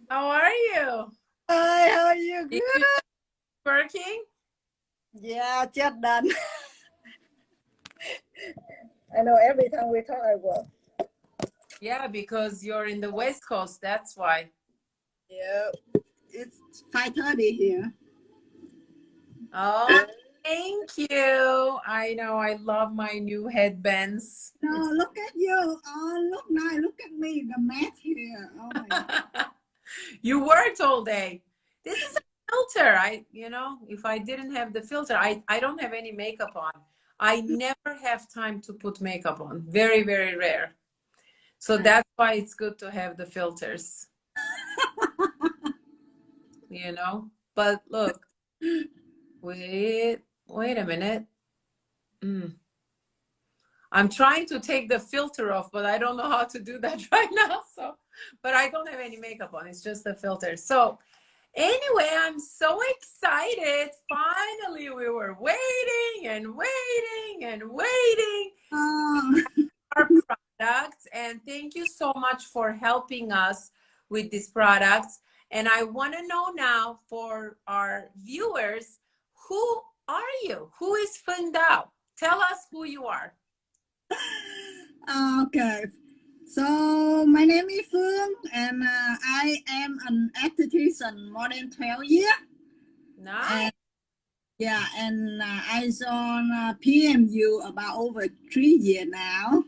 How are you? Hi, how are you? Did Good. you working? Yeah, just done. I know every time we talk, I work. Yeah, because you're in the West Coast. That's why. Yeah, it's 5:30 here. Oh, thank you. I know I love my new headbands. No, look at you. Oh, look now. Look at me. The mess here. Oh my God. You worked all day. This is a filter. If I didn't have the filter, I don't have any makeup on. I never have time to put makeup on. Very, very rare. So that's why it's good to have the filters, you know? But look, wait a minute. Mm. I'm trying to take the filter off, but I don't know how to do that right now. But I don't have any makeup on. It's just the filter. So anyway, I'm so excited. Finally, we were waiting and waiting and waiting Oh, our products. And thank you so much for helping us with these products. And I want to know now for our viewers, who are you? Who is Phuong Dao? Tell us who you are. okay. So my name is Phuong, and I am an esthetician more than 12 years. Nice. And yeah, and I joined PMU about over 3 years now.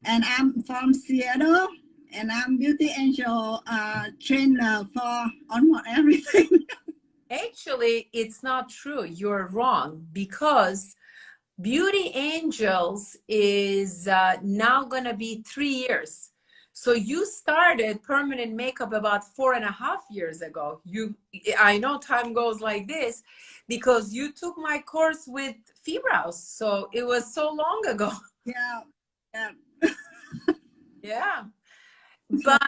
And I'm from Seattle, and I'm beauty angel trainer for almost everything. Actually, it's not true. You're wrong because Beauty Angels is now going to be 3 years. So you started permanent makeup about 4.5 years ago. I know time goes like this because you took my course with Fibrows. So it was so long ago. Yeah, yeah. Yeah. So But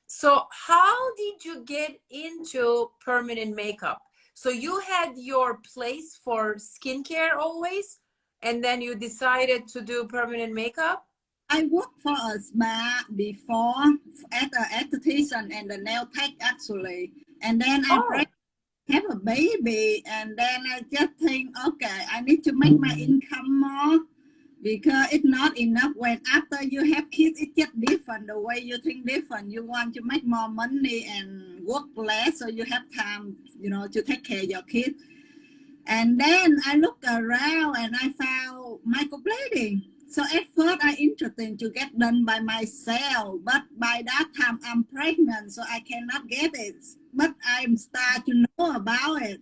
so how did you get into permanent makeup? So you had your place for skincare always, and then you decided to do permanent makeup? I worked for a spa before as an esthetician and a nail tech actually, and then I Oh, have a baby, and then I just think, okay, I need to make my income more because it's not enough when after you have kids it's just different, the way you think different, you want to make more money and work less so you have time, to take care of your kids. And then I looked around and I found microblading. So at first I interested to get done by myself, but by that time I'm pregnant, so I cannot get it, but I'm start to know about it.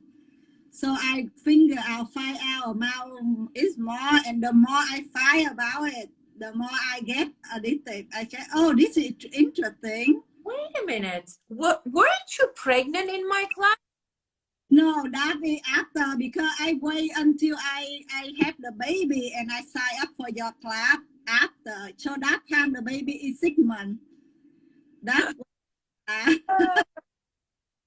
So I find out about it's more, and the more I find about it, the more I get addicted. I say, oh, this is interesting. wait a minute. What, weren't you pregnant in my class? No, that is after because I wait until I have the baby and I sign up for your class after. So that time the baby is 6 months. That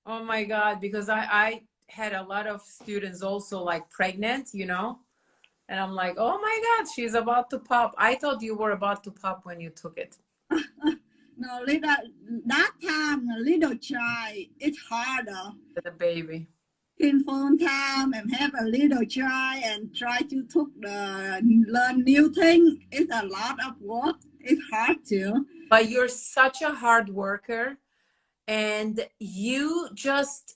Oh my God, because I had a lot of students also like pregnant, and I'm like, oh my God, she's about to pop. I thought you were about to pop when you took it. no little that time a little child it's harder. The baby. In phone time and have a little child and try to learn new thing. It's a lot of work. It's hard to. But you're such a hard worker and you just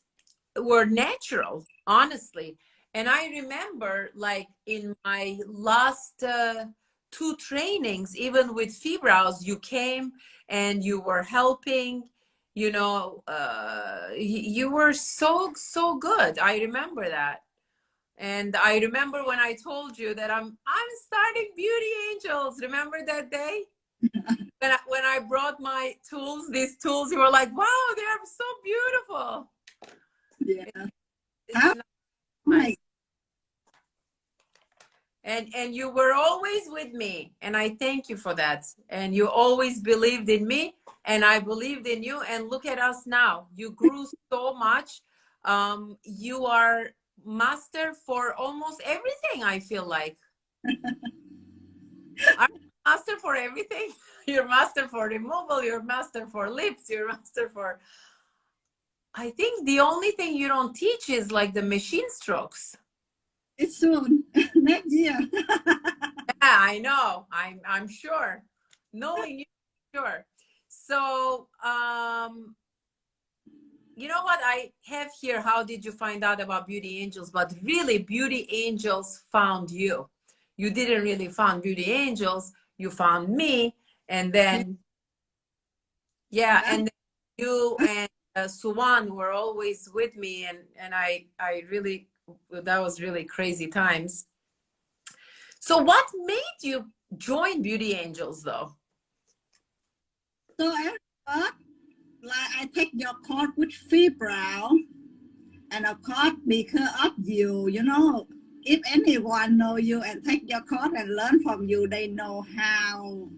were natural, honestly. And I remember like in my last two trainings, even with Fibrows, you came and you were helping, you were so good. I remember that. And I remember when I told you that I'm starting Beauty Angels. Remember that day? When I brought my tools, these tools, you were like, "Wow, they are so beautiful." Yeah. It's How not my nice. And you were always with me, and I thank you for that. And you always believed in me, and I believed in you. And look at us now. You grew so much. You are master for almost everything, I feel like. master for everything. You're master for removal, you're master for lips, you're master for, I think the only thing you don't teach is like the machine strokes. It's soon, next year. Yeah, I know. I'm sure. Knowing you, sure. So, you know what I have here? How did you find out about Beauty Angels? But really, Beauty Angels found you. You didn't really find Beauty Angels. You found me, and then yeah, and then you and Suwan were always with me, and I really, that was really crazy times. So what made you join Beauty Angels though? So I thought, like, I take your course with Fee Brown, and of course, because of you, you know, if anyone know you and take your course and learn from you, they know how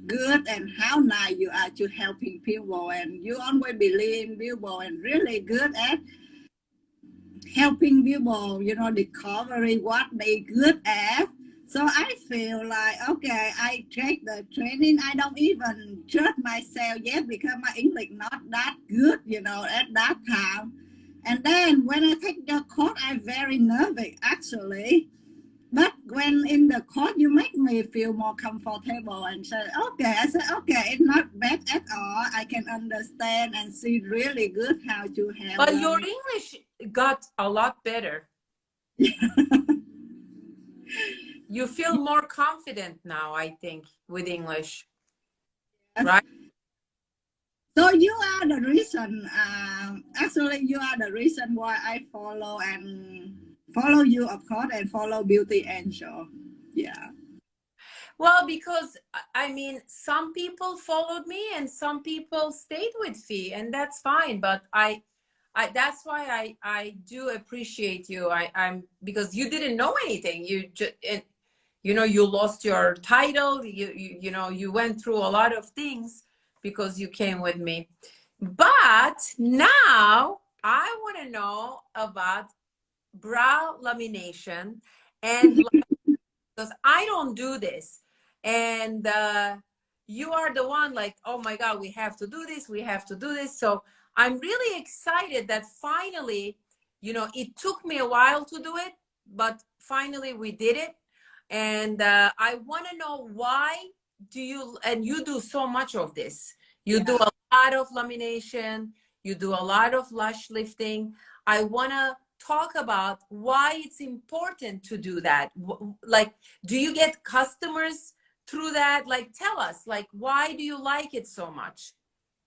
good and how nice you are to helping people, and you always believe in people and really good at helping people, you know, discovering what they good at. So I feel like, okay, I take the training. I don't even trust myself yet because my English not that good, you know, at that time. And then when I take the course, I'm very nervous actually. But when in the course, you make me feel more comfortable and say, okay, I said, okay, it's not bad at all. I can understand and see really good how to have But your them. English got a lot better. You feel more confident now, I think, with English, right? So you are the reason, actually you are the reason why I follow you, of course, and follow Beauty Angel. Yeah. Well, because I mean, some people followed me and some people stayed with Fee, and that's fine. But I that's why I do appreciate you. I'm because you didn't know anything. You just you know, you lost your title. You know, you went through a lot of things because you came with me. But now I want to know about brow lamination and because I don't do this. And you are the one like, oh my God, we have to do this. We have to do this. So I'm really excited that finally, you know, it took me a while to do it, but finally we did it. And I want to know why do you, and you do so much of this. You do a lot of lamination. You do a lot of lash lifting. I want to talk about why it's important to do that. Like, do you get customers through that? Like, tell us, like, why do you like it so much?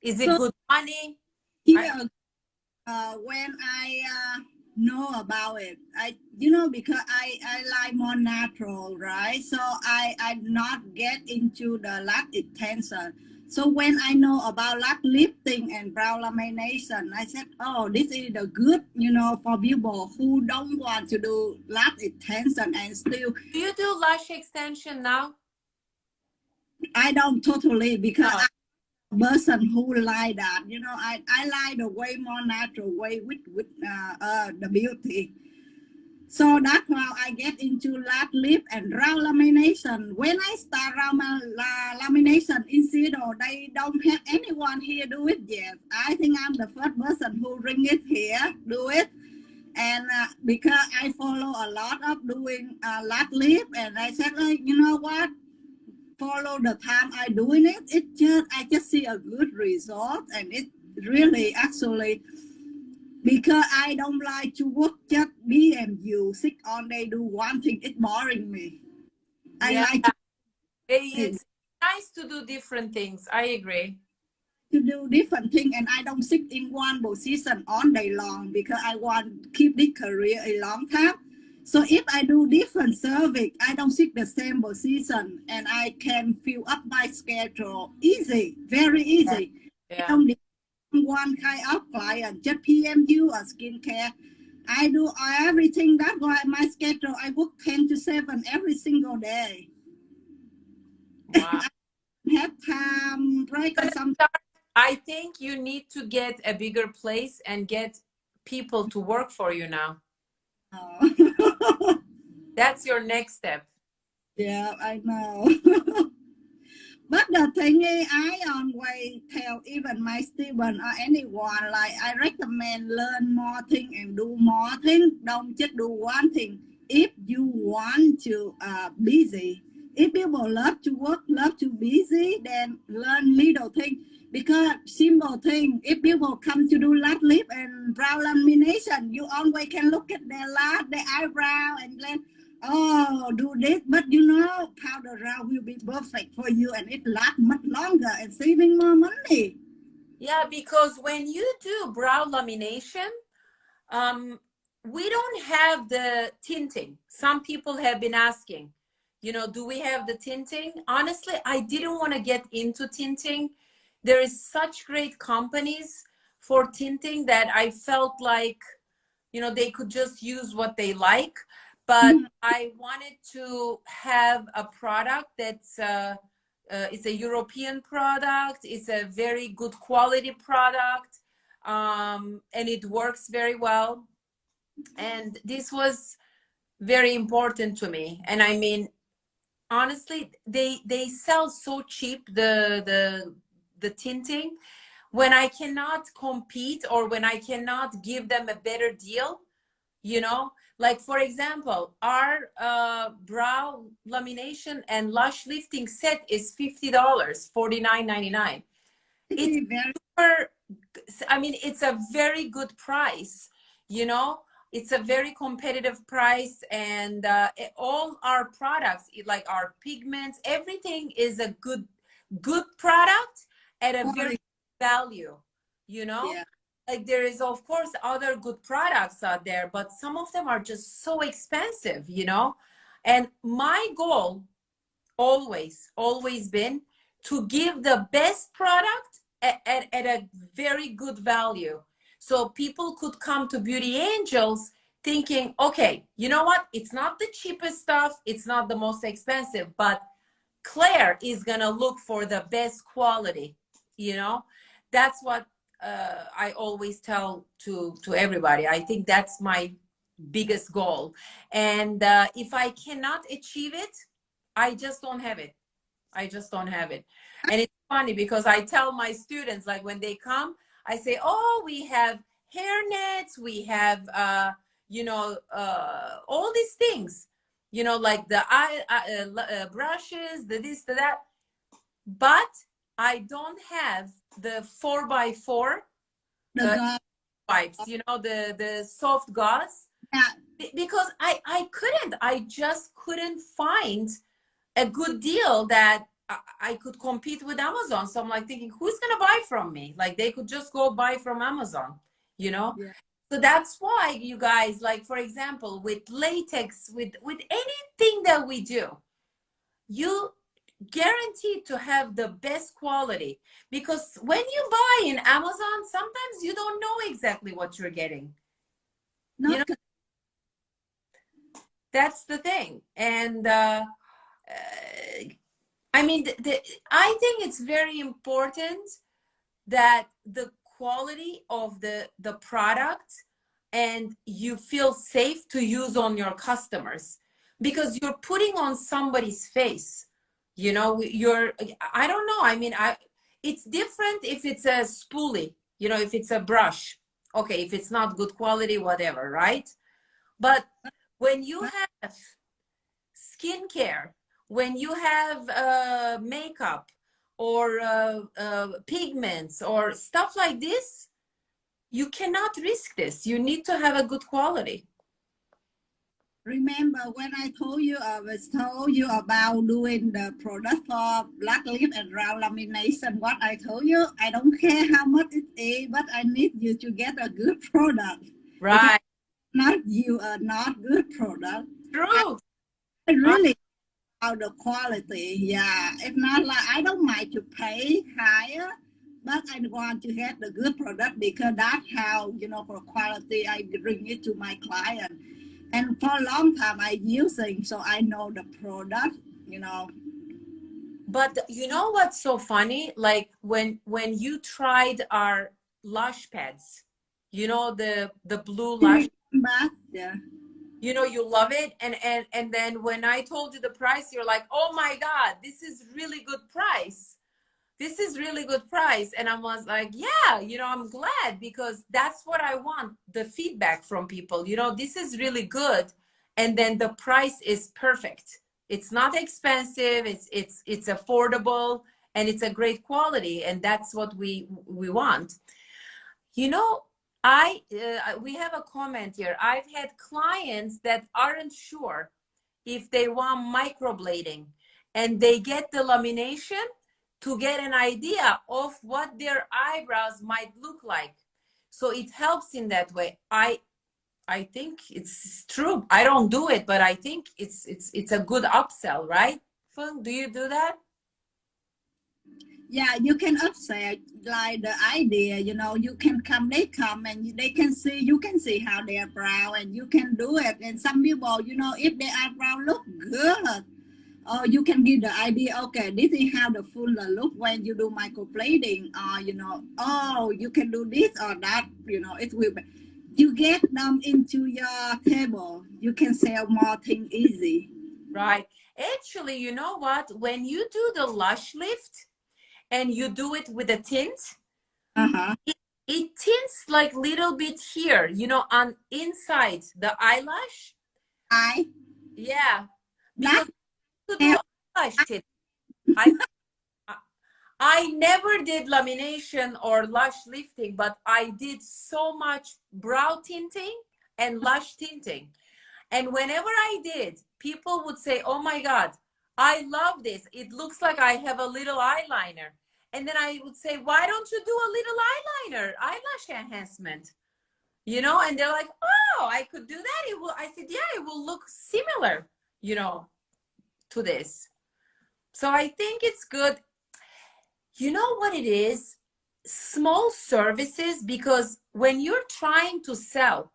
Is it So good money? here, when I know about it, you know, because I like more natural, right? So I not get into the lash extension. So when I know about lash lifting and brow lamination, I said, oh, this is the good, you know, for people who don't want to do lash extension and still. Do you do lash extension now? I don't totally because No. person who like that, you know, I like the way more natural way with the beauty. So that's how I get into lash lip and brow lamination. When I start lamination in Seattle, they don't have anyone here do it yet. I think I'm the first person who bring it here, do it. And because I follow a lot of doing lash lip, and I said, like, you know what? Follow the time I doing it, I just see a good result, and it really actually because I don't like to work just BMU sit on they do one thing, it's boring me. I Yeah, like it's nice to do different things. I agree. to do different thing, and I don't sit in one position all day long because I want to keep this career a long time. So if I do different service, I don't sit the same position, and I can fill up my schedule easy, very easy. I Yeah. don't depend on one kind of client, just PMU or skincare. I do everything. That's why my schedule, I work 10 to 7 every single day. Wow. Have time break or something. I think you need to get a bigger place and get people to work for you now. That's your next step. Yeah, I know. But the thing is, I always tell even my student or anyone, like I recommend learn more thing and do more thing. Don't just do one thing. If you want to busy, if people love to work, love to busy, then learn little thing. Because simple thing, if people come to do lash lip and brow lamination, you always can look at their lash, their eyebrow, and then oh, do this, but you know, powder brow will be perfect for you and it lasts much longer and saving more money. Yeah, because when you do brow lamination, we don't have the tinting. Some people have been asking, you know, do we have the tinting? Honestly, I didn't want to get into tinting. There is such great companies for tinting that I felt like, you know, they could just use what they like. But I wanted to have a product that's it's a European product. It's a very good quality product, and it works very well. And this was very important to me. And I mean, honestly, they sell so cheap the tinting. When I cannot compete or when I cannot give them a better deal, you know, like for example, our brow lamination and lash lifting set is $50, $49.99. It's Very super, I mean, it's a very good price, you know, it's a very competitive price. And all our products, like our pigments, everything is a good product at a very good value, you know. yeah. Like there is of course other good products out there, but some of them are just so expensive, you know. And my goal always been to give the best product at a very good value, so people could come to Beauty Angels thinking, okay, you know what, it's not the cheapest stuff, it's not the most expensive, but Claire is gonna look for the best quality, you know. That's what I always tell to everybody. I think that's my biggest goal. And if I cannot achieve it, I just don't have it. I just don't have it. And it's funny because I tell my students, like when they come, I say, oh, we have hair nets, we have, you know, all these things, you know, like the brushes, the this, the that. But I don't have the 4x4 The wipes, you know, the soft gauze, because I just couldn't find a good deal that I could compete with Amazon. So I'm like thinking, who's gonna buy from me? Like they could just go buy from Amazon, you know? yeah. So that's why you guys, like for example, with latex, with anything that we do, you guaranteed to have the best quality, because when you buy in Amazon, sometimes you don't know exactly what you're getting. You know, Not that's the thing. And I mean, I think it's very important that the quality of the product and you feel safe to use on your customers, because you're putting on somebody's face, you know. You're, I don't know, I mean, it's different if it's a spoolie, you know, if it's a brush, okay, if it's not good quality, whatever, right? But when you have skincare, when you have makeup or pigments or stuff like this, you cannot risk this. You need to have a good quality. remember when I told you, I was told you about doing the product for black lip and brow lamination. What I told you, I don't care how much it is, but I need you to get a good product. Right. Not you are not good product. True. I really about the quality. Yeah, it's not like I don't mind to pay higher, but I want to get the good product because that's how, you know, for quality I bring it to my client. And for a long time I using, so I know the product, you know. But you know what's so funny? Like when you tried our Lash pads, you know, the blue Lash. But yeah. you know, you love it. And then when I told you the price, you're like, oh my God, this is really good price. This is really good price. And I was like, yeah, you know, I'm glad, because that's what I want, the feedback from people, you know, this is really good. And then the price is perfect. It's not expensive. It's affordable, and it's a great quality. And that's what we want. You know, we have a comment here. I've had clients that aren't sure if they want microblading, and they get the lamination to get an idea of what their eyebrows might look like. So it helps in that way. I think it's true. I don't do it, but I think it's a good upsell, right? Phuong, do you do that? Yeah, you can upsell like the idea, you know, you can come, they come and they can see, you can see how their brow, and you can do it. And some people, you know, if their eyebrow look good, or you can give the idea, okay, this is how the fuller look when you do microblading, or, you know, oh, you can do this or that, you know, it will be, you get them into your table, you can sell more things easy. Right. Actually, you know what? When you do the lash lift and you do it with a tint, it tints like little bit here, you know, on inside the eyelash. Yeah, because to do eyelash tint, I never did lamination or lash lifting, but I did so much brow tinting and lash tinting. And whenever I did, people would say, oh my God, I love this. It looks like I have a little eyeliner. And then I would say, why don't you do a little eyeliner, eyelash enhancement? You know, and they're like, oh, I could do that. It will. I said, yeah, it will look similar, you know, to this. So I think it's good. You know what it is? Small services, because when you're trying to sell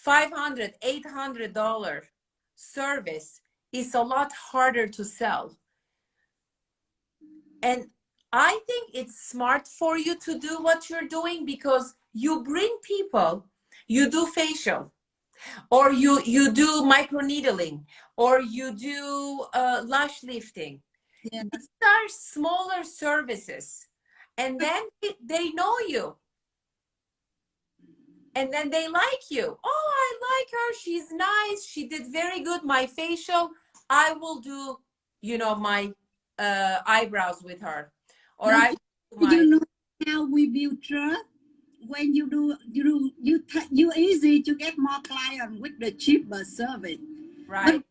$500, $800 service, is a lot harder to sell. And I think it's smart for you to do what you're doing, because you bring people, you do facial, or you do microneedling, or you do lash lifting. Yeah. These are smaller services, and then they know you, and then they like you. Oh, I like her, she's nice, she did very good my facial, I will do, you know, my eyebrows with her, or No, I my, you know how we build trust? When you easy to get more clients with the cheaper service. right.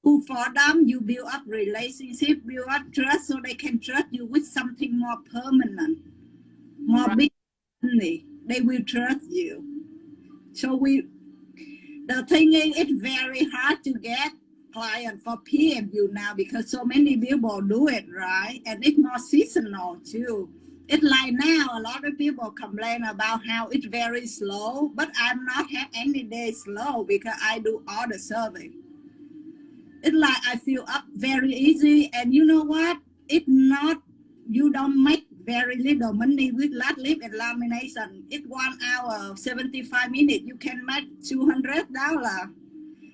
But for them, you build up relationship, build up trust, so they can trust you with something more permanent, more Right. big money. They will trust you. So the thing is, it's very hard to get client for PMU now, because so many people do it, right? And it's more seasonal too. It's like now, a lot of people complain about how it's very slow, but I'm not have any day slow, because I do all the service. It's like I fill up very easy, and you know what? It's not, you don't make very little money with lash lift and lamination. It's 1 hour, 75 minutes. You can make $200.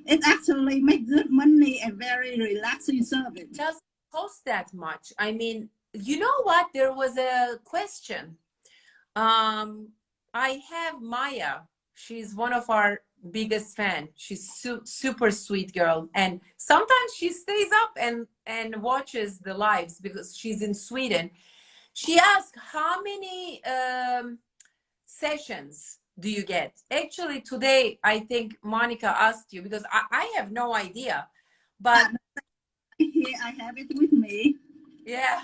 It actually makes good money and very relaxing service. Doesn't cost that much. I mean, you know what? There was a question. I have Maya. She's one of our biggest fan. She's super sweet girl, and sometimes she stays up and watches the lives because she's in Sweden. She asked, how many sessions do you get? Actually, today I think Monica asked you, because I have no idea, but here I have it with me. yeah.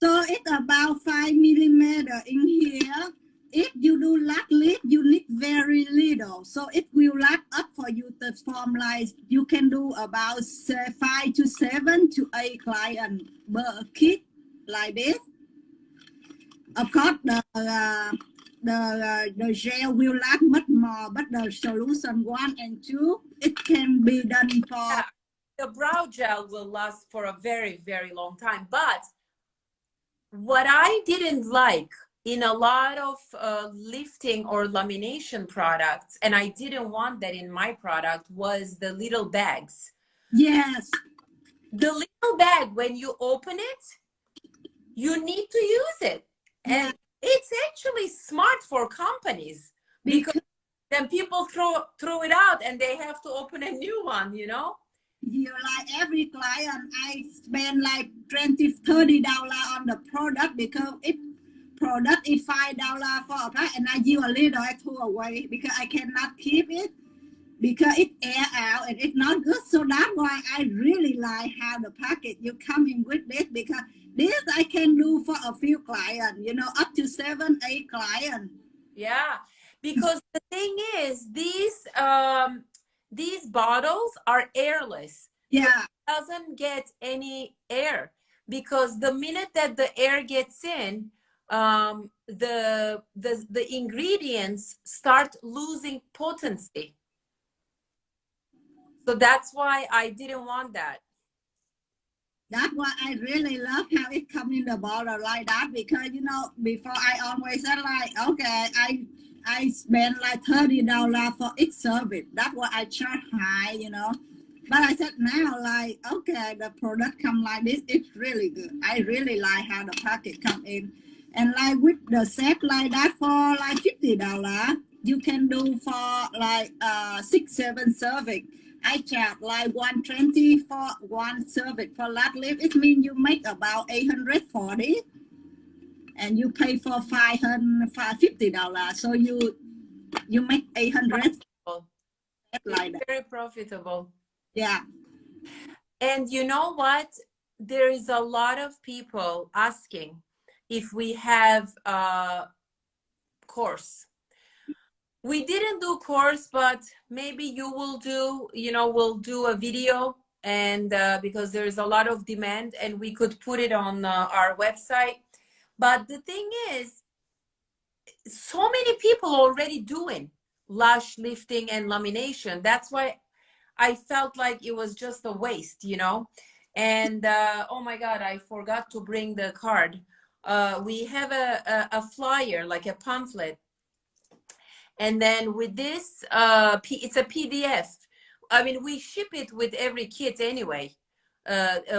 So it's about 5 millimeter in here. If you do lash lift, you need very little. So it will last up for you to form like, you can do about 5 to 7 to 8 clients per kit like this. Of course, the gel will last much more, but the solution 1 and 2, it can be done for. Yeah, the brow gel will last for a very, very long time. But what I didn't like in a lot of lifting or lamination products, and I didn't want that in my product, was the little bags. Yes. The little bag, when you open it, you need to use it. Yeah. And it's actually smart for companies, because then people throw it out and they have to open a new one, you know? You like every client, I spend like $20-$30 on the product, because if product is $5 for a pack and I use a little, I throw away because I cannot keep it, because it air out and it's not good. So that's why I really like how the package you come in with this, because this I can do for a few clients, you know, up to 7-8 clients. Yeah, because the thing is, these bottles are airless. Yeah. So it doesn't get any air, because the minute that the air gets in, the ingredients start losing potency. So that's why I didn't want that. That's why I really love how it comes in the bottle like that, because, you know, before I always said like, okay, I spend like $30 for each service. That's why I charge high, you know. But I said now, like, okay, the product come like this, it's really good. I really like how the package come in. And like with the set like that for like $50, you can do for like 6-7 serving. I charge like 120 for one service for lat lift. It means you make about 840, and you pay for $550. So you make 800 like that. Very profitable. Yeah. And you know what? There is a lot of people asking if we have a course. We didn't do course, but maybe you will do, you know, we'll do a video, and because there's a lot of demand, and we could put it on our website. But the thing is, so many people already doing lash lifting and lamination. That's why I felt like it was just a waste, you know. And oh my God, I forgot to bring the card. We have a flyer, like a pamphlet. And then with this, it's a PDF. I mean, we ship it with every kit anyway.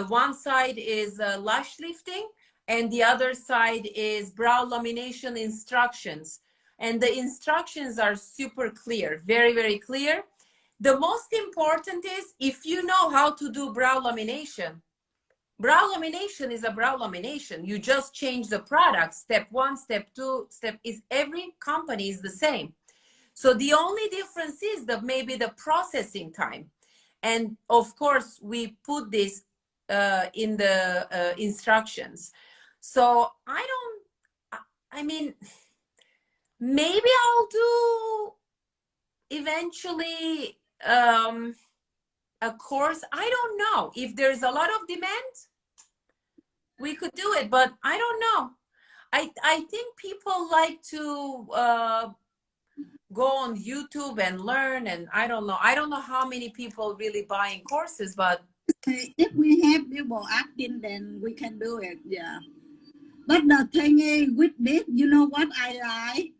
One side is lash lifting, and the other side is brow lamination instructions. And the instructions are super clear, very, very clear. The most important is, if you know how to do brow lamination is a brow lamination. You just change the product. Step 1, step 2, every company is the same. So the only difference is that maybe the processing time. And of course, we put this in the instructions. So I mean, maybe I'll do eventually a course. I don't know. If there's a lot of demand, we could do it, but I don't know. I think people like to go on YouTube and learn, and I don't know how many people really buying courses, but if we have people asking, then we can do it. Yeah. But the thing is, with this, you know what I like?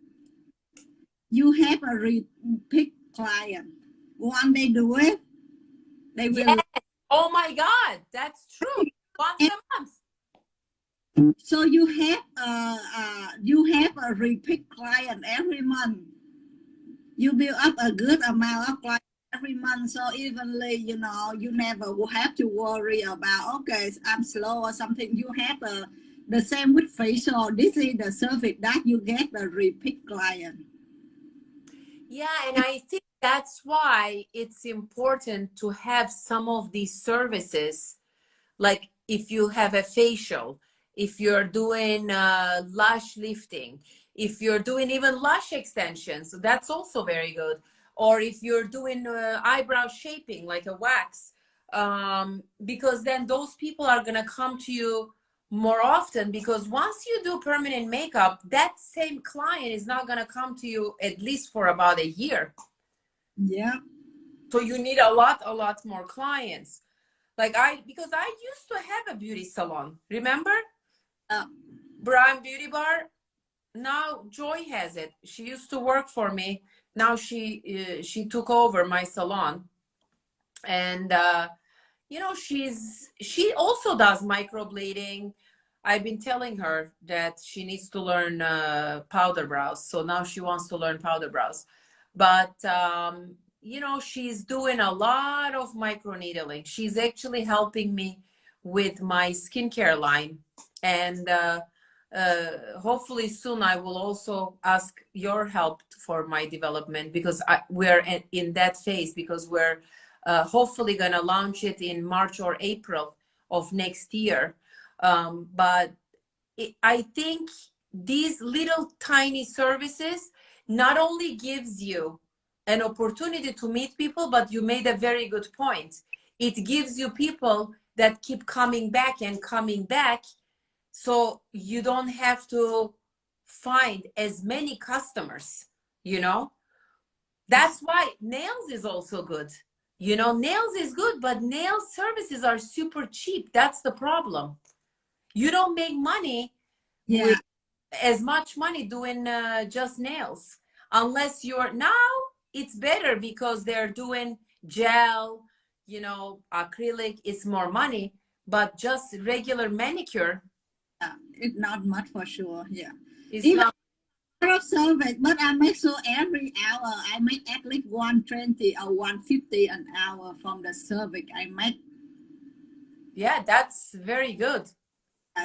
You have a repeat client. Once they do it, they will. yes. Oh my God, that's true. Once a month. So you have a repeat client every month. You build up a good amount of clients every month, so evenly, you know, you never will have to worry about, okay, I'm slow or something. You have the same with facial. This is the service that you get the repeat client. Yeah, and I think that's why it's important to have some of these services. Like if you have a facial, if you're doing lash lifting, if you're doing even lash extensions, that's also very good. Or if you're doing eyebrow shaping, like a wax, because then those people are going to come to you more often, because once you do permanent makeup, that same client is not going to come to you at least for about a year. Yeah. So you need a lot more clients. Like because I used to have a beauty salon, remember? Brown Beauty Bar. now Joy has it. She used to work for me. Now she took over my salon, and you know, she also does microblading. I've been telling her that she needs to learn powder brows, so now she wants to learn powder brows. But you know, she's doing a lot of microneedling. She's actually helping me with my skincare line, and hopefully soon I will also ask your help for my development, because we're in that phase, because we're hopefully going to launch it in March or April of next year. But I think these little tiny services not only gives you an opportunity to meet people, but you made a very good point. It gives you people that keep coming back and coming back, so you don't have to find as many customers, you know. That's why nails is also good. You know, nails is good, but nail services are super cheap. That's the problem. You don't make money Yeah. with as much money doing just nails, unless you're, now it's better because they're doing gel, you know, acrylic. It's more money, but just regular manicure, It's not much for sure. Yeah. it's Even not. of service, but I make so every hour I make at least 120 or 150 an hour from the service I make. Yeah, that's very good.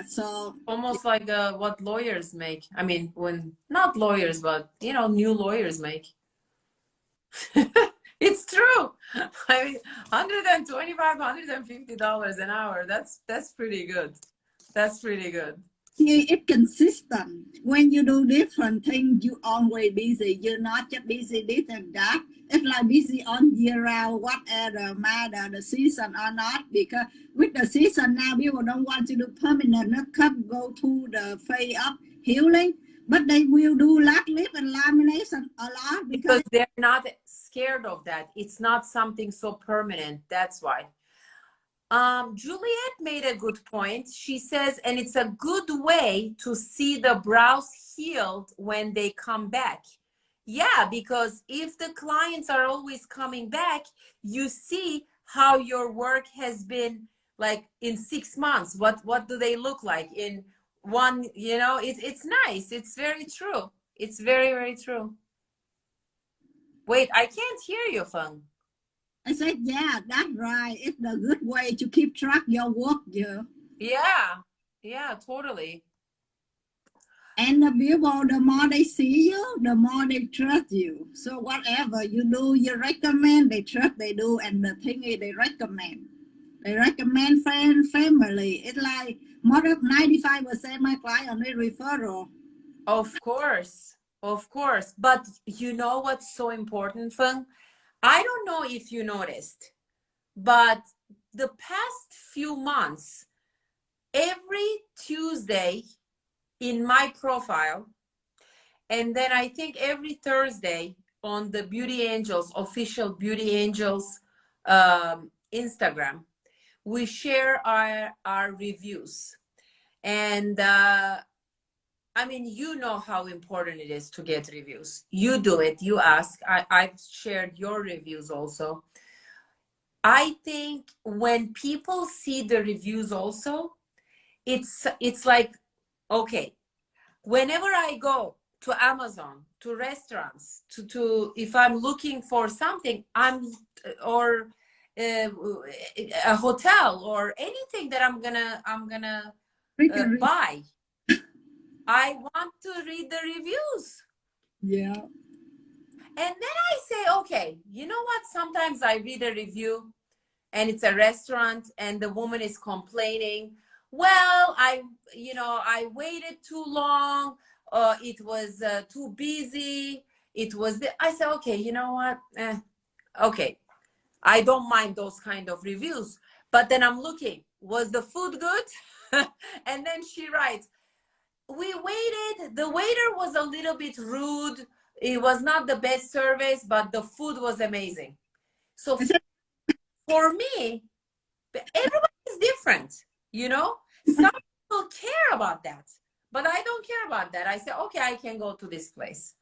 So Almost like what lawyers make. I mean, when not lawyers, but you know, new lawyers make. It's true. I mean, 125, $150 an hour. That's pretty good. That's pretty good. it's consistent. When you do different things, you always busy. You're not just busy this and that. It's like busy on year round, whatever matter the season or not. Because with the season now, people don't want to do permanent makeup, go to the phase of healing, but they will do lash lift and lamination a lot Because because they're not scared of that. It's not something so permanent. That's why. Juliet made a good point. She says, and it's a good way to see the brows healed when they come back. Yeah, because if the clients are always coming back, you see how your work has been, like in 6 months. What do they look like in one? You know, it's nice. It's very true. It's very, very true. Wait, I can't hear you, Phuong. I said, yeah, that's right. It's a good way to keep track your work, yeah. Yeah, totally. And the people, the more they see you, the more they trust you. So whatever you do, you recommend, they trust, they do. And the thing is, they recommend. They recommend friends, family. It's like more than 95% of my clients only referral. Of course, of course. But you know what's so important, Phuong? I don't know if you noticed, but the past few months, every Tuesday in my profile, and then I think every Thursday on the Beauty Angels, official Beauty Angels Instagram, we share our reviews. And I mean, you know how important it is to get reviews. You do it, you ask. I've shared your reviews also. I think when people see the reviews also, it's like, okay, whenever I go to Amazon, to restaurants, to if I'm looking for something, or a hotel or anything that I'm gonna buy, I want to read the reviews. Yeah. And then I say, okay, you know what? Sometimes I read a review and it's a restaurant and the woman is complaining, well, I waited too long. It was too busy. I say, okay, you know what? Okay. I don't mind those kind of reviews. But then I'm looking, was the food good? And then she writes, we waited. The waiter was a little bit rude. It was not the best service, but the food was amazing. So for me, everybody is different, you know? Some people care about that. But I don't care about that. I say, okay, I can go to this place,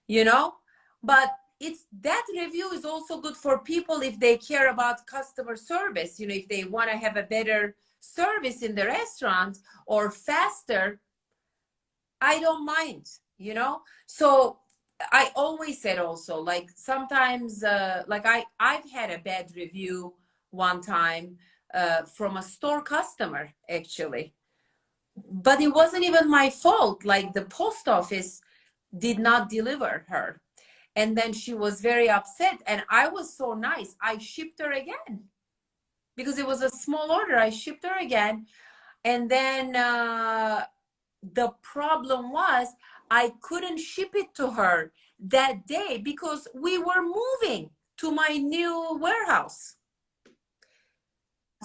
you know. But it's that review is also good for people if they care about customer service, you know, if they want to have a better service in the restaurant or faster, I don't mind, you know. So I always said also, like sometimes like I've had a bad review one time from a store customer actually, but it wasn't even my fault. Like the post office did not deliver her, and then she was very upset, and I was so nice, I shipped her again because it was a small order. I shipped her again, and then the problem was I couldn't ship it to her that day because we were moving to my new warehouse.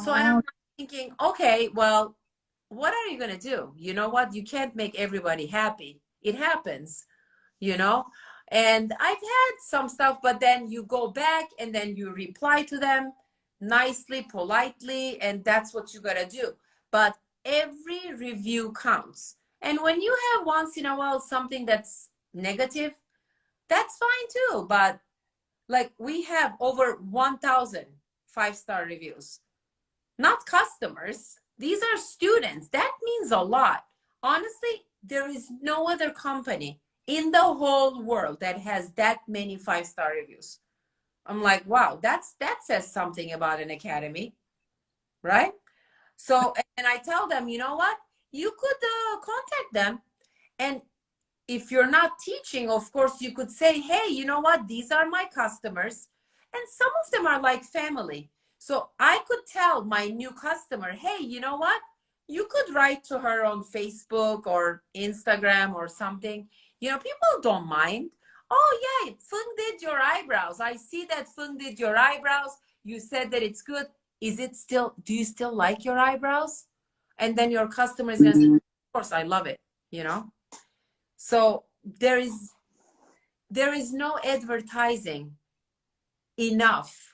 So I'm thinking, okay, well, what are you going to do? You know what? You can't make everybody happy. It happens, you know? And I've had some stuff, but then you go back and then you reply to them nicely, politely, and that's what you got to do. But every review counts. And when you have once in a while something that's negative, that's fine too. But like we have over 1,000 five-star reviews, not customers. These are students. That means a lot. Honestly, there is no other company in the whole world that has that many five-star reviews. I'm like, wow, that says something about an academy, right? So, and I tell them, you know what? You could contact them. And if you're not teaching, of course, you could say, hey, you know what? These are my customers. And some of them are like family. So I could tell my new customer, hey, you know what? You could write to her on Facebook or Instagram or something. You know, people don't mind. Oh, yeah, Phuong did your eyebrows. I see that Phuong did your eyebrows. You said that it's good. Is it still, do you still like your eyebrows? And then your customer is going to say, of course, I love it, you know? So there is no advertising enough.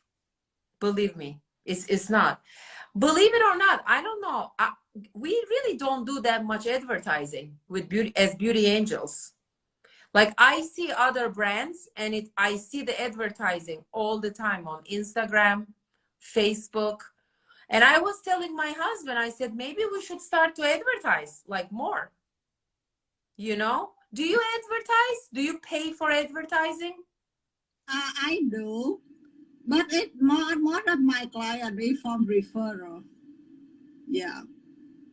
Believe me, it's not. Believe it or not, I don't know. We really don't do that much advertising with beauty as beauty angels. Like I see other brands and I see the advertising all the time on Instagram, Facebook. And I was telling my husband, I said, maybe we should start to advertise like more. You know, do you advertise? Do you pay for advertising? I do, but it more of my client from referral. Yeah.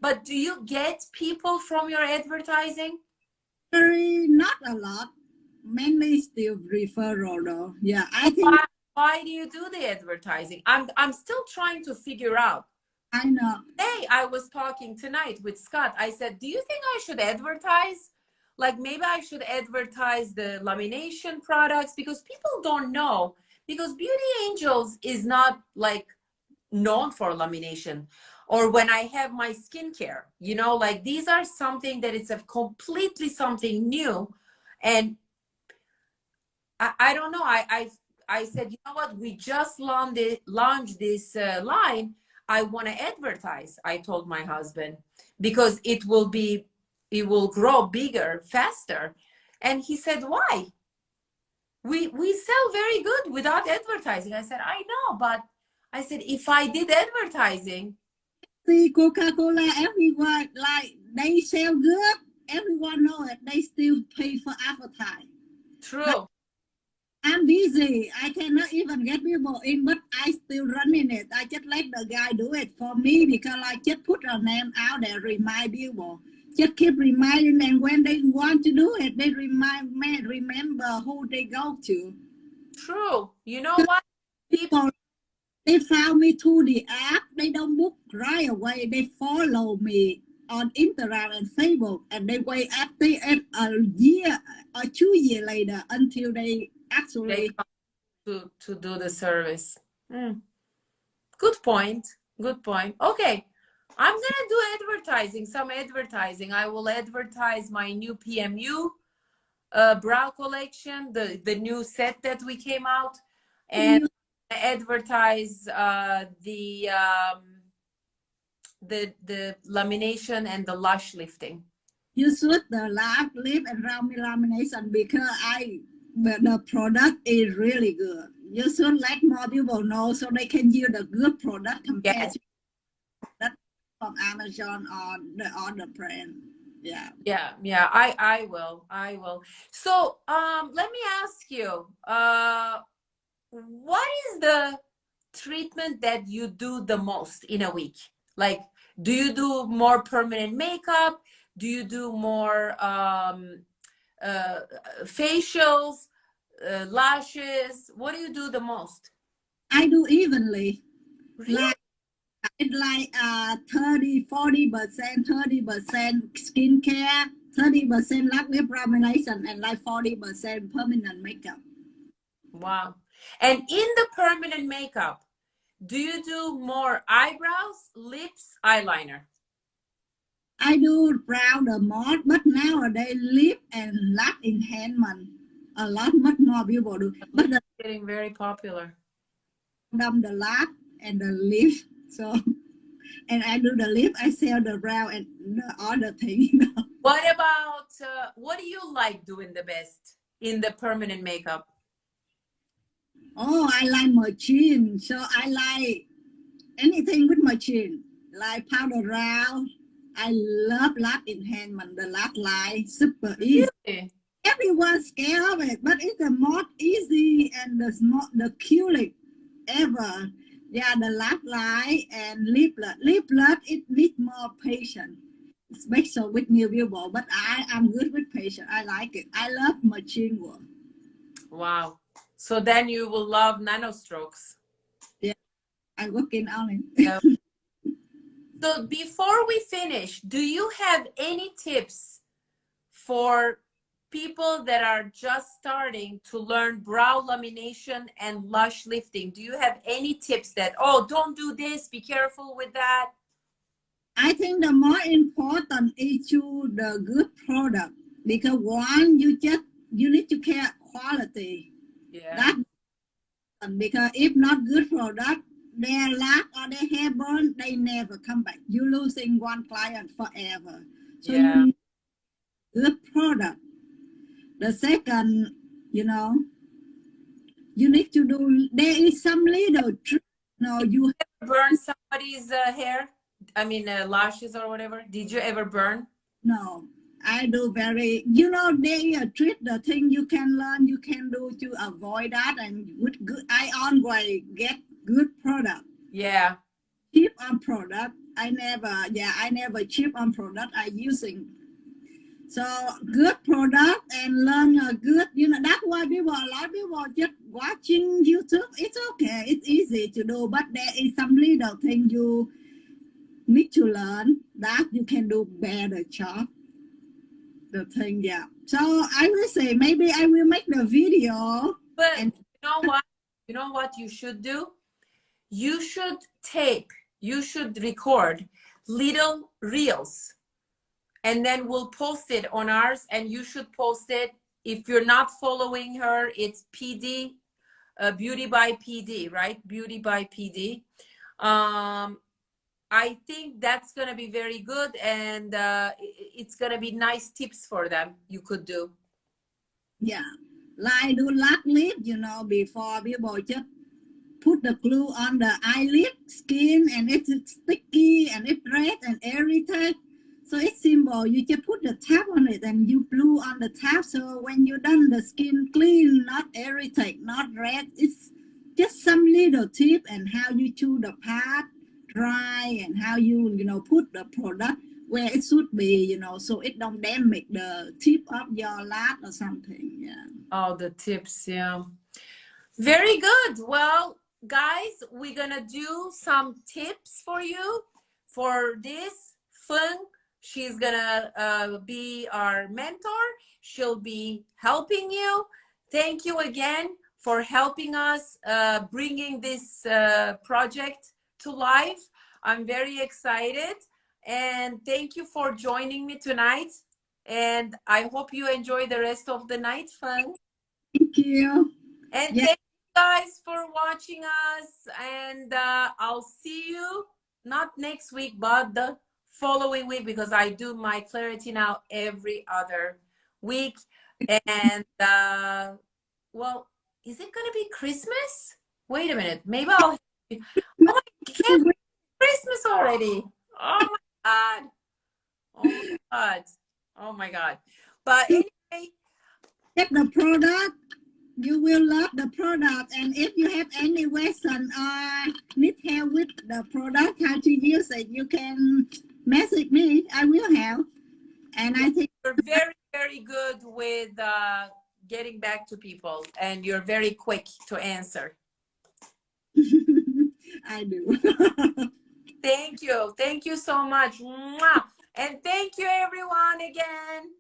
But do you get people from your advertising? Not a lot. Mainly still referral though. Yeah, I think. Why do you do the advertising? I'm still trying to figure out. I know. Today I was talking tonight with Scott. I said, do you think I should advertise? Like maybe I should advertise the lamination products because people don't know. Because Beauty Angels is not like known for lamination. Or when I have my skincare, you know, like these are something that it's a completely something new. And I don't know. I said, you know what? We just launched this line. I want to advertise. I told my husband because it will grow bigger faster. And he said, why? We sell very good without advertising. I said, I know, but I said, if I did advertising, see Coca-Cola everywhere, like they sell good. Everyone know it. They still pay for advertising. True. But I'm busy. I cannot even get people in, but I still running it. I just let the guy do it for me because I just put a name out there, remind people. Just keep reminding them when they want to do it. They remember who they go to. True. You know what? People, they found me through the app. They don't book right away. They follow me on Instagram and Facebook, and they wait after a year or 2 years later until they actually come to do the service. Good point. Good point. Okay. I'm gonna do advertising, some advertising. I will advertise my new PMU brow collection, the new set that we came out, and advertise the lamination and the lash lifting. You should the lab lip and round lamination because the product is really good. You should let more people know so they can use the good product compared Yes. to that from Amazon or the other brand. Yeah. Yeah. I will. So let me ask you, what is the treatment that you do the most in a week? Like, do you do more permanent makeup? Do you do more facials, lashes? What do you do the most? I do evenly. Really? It's like 30-40%, 30% skincare, 30% lip lamination, and like 40% permanent makeup. Wow. And in the permanent makeup, do you do more eyebrows, lips, eyeliner? I do brow the most, but nowadays lip and lash enhancement a lot much more people do. But the Getting very popular. the lash and the lip, so and I do the lip, I sell the brow and the other thing. What about what do you like doing the best in the permanent makeup? Oh, I like machine, so I like anything with machine, like powder brow. I love lash enhancement, the lash line, super easy. Really? Everyone's scared of it, but it's the most easy and the cutest ever. Yeah, the lash line and lip lip. Lip lip, it needs more patience, especially with new people. But I am good with patience. I like it. I love machine work. Wow. So then you will love nano strokes. Yeah, I'm working on it. Yeah. So before we finish, do you have any tips for people that are just starting to learn brow lamination and lash lifting? Do you have any tips that, oh, don't do this, be careful with that? I think the more important is to the good product because one, you need to care quality. Yeah. That because if not good product, their lack or their hair burn, they never come back. You losing one client forever. So Yeah. you need good product. The second, you know, you need to do. There is some little trick. No, you Burn somebody's hair? I mean, lashes or whatever. Did you ever burn? no. I do very. They treat the thing you can learn, you can do to avoid that, and with good. I always get good product. Yeah. Cheap on product. I never cheap on product. I using so good product and learn a good. That's why a lot of people just watching YouTube. It's okay. It's easy to do, but there is some little thing you need to learn that you can do better job. The thing, yeah. So I will say maybe I will make the video. But And you know what? You know what you should do? You should tape, you should record little reels, and then we'll post it on ours, and you should post it. If you're not following her, it's PD, Beauty by PD, right? Beauty by PD. I think that's going to be very good, and it's going to be nice tips for them you could do. yeah, like do lap lip, before people just put the glue on the eyelid skin and it's sticky and it red and irritate. So it's simple. You just put the tap on it and you glue on the tap. So when you're done, the skin clean, not irritate, not red. It's just some little tip and how you chew the part dry and how you put the product where it should be, so it don't damage the tip of your lap or something. Yeah. Oh, the tips, yeah. Very good. Well, guys, we're gonna do some tips for you for this. Phuong, she's gonna be our mentor. She'll be helping you. Thank you again for helping us bringing this project to life. I'm very excited, and thank you for joining me tonight. And I hope you enjoy the rest of the night, Phuong. Thank you. And Yeah. thank you guys for watching us. And I'll see you not next week, but the following week, because I do my Kleri-TEA now every other week. And well, is it gonna be Christmas? Wait a minute, maybe I'll. Oh my, can't wait for Christmas already. Oh my God. Oh my God. Oh my God. But anyway, Get the product. You will love the product. And if you have any question or need help with the product, how to use it, you can message me. I will help. And I think you're very, very good with getting back to people, and you're very quick to answer. I do. Thank you. Thank you so much. Mwah. And thank you, everyone, again.